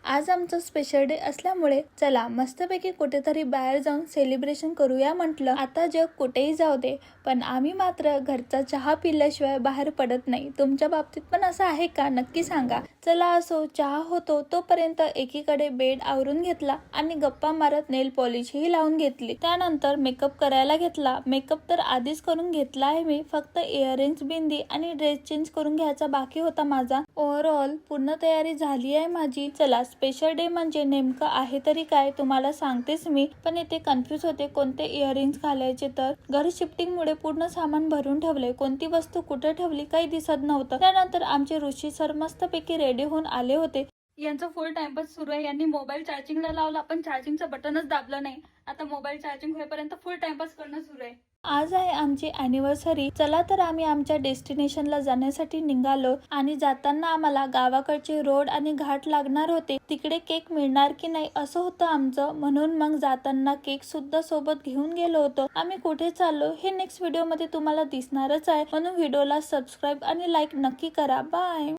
आज आमचं special day असल्यामुळे चला मस्तपैकी कुठेतरी बाहेर जाऊन सेलिब्रेशन करूया म्हटलं। आता जग कुठेही जाऊ दे, पण आम्ही मात्र घरचा चहा पिल्याशिवाय बाहेर पडत नाही। तुमच्या बाबतीत पण असं आहे का? नक्की सांगा। चला असो, चहा होतो तोपर्यंत एकीकडे बेड आवरून घेतला आणि गप्पा मारत नेल पॉलिश ही लावून घेतली। त्यानंतर मेकअप करायला घेतला। मेकअप तर आधीच करून घेतला आहे मी, फक्त इयरिंग्स, बिंदी आणि ड्रेस चेंज करून घ्यायचा बाकी होता माझा। ओव्हरऑल पूर्ण तयारी झाली आहे माझी। चला, स्पेशल डे म्हणजे नेमकं आहे तरी काय तुम्हाला सांगतेच मी, पण इथे कन्फ्युज होते कोणते इयरिंग्स घालायचे। तर घर शिफ्टिंग मुळे पूर्ण सामान भरून ठेवले, कोणती वस्तू कुठे ठेवली काही दिसत नव्हतं। त्यानंतर आमचे ऋषी सर मस्तपैकी रेडी होऊन आले होते। यांचा फुल टाइमपास सुरू आहे। यांनी मोबाईल चार्जिंगला लावला पण चार्जिंगचं बटनच दाबलं नाही। आता मोबाईल चार्जिंग होईपर्यंत फुल टाइमपास करणं सुरू आहे। आज आहे आमची अॅनिव्हर्सरी। चला तर आम्ही आमच्या डेस्टिनेशनला जाण्यासाठी निघालो आणि जाताना आम्हाला गावाकडचे रोड आणि घाट लागणार होते। तिकडे केक मिळणार की नाही असं होतं आमचं, म्हणून मग जाताना केक सुद्धा सोबत घेऊन गेलो होतो। आम्ही कुठे चाललो हे नेक्स्ट व्हिडिओ मध्ये तुम्हाला दिसणारच आहे, म्हणून व्हिडिओला सबस्क्राईब आणि लाईक नक्की करा। बाय।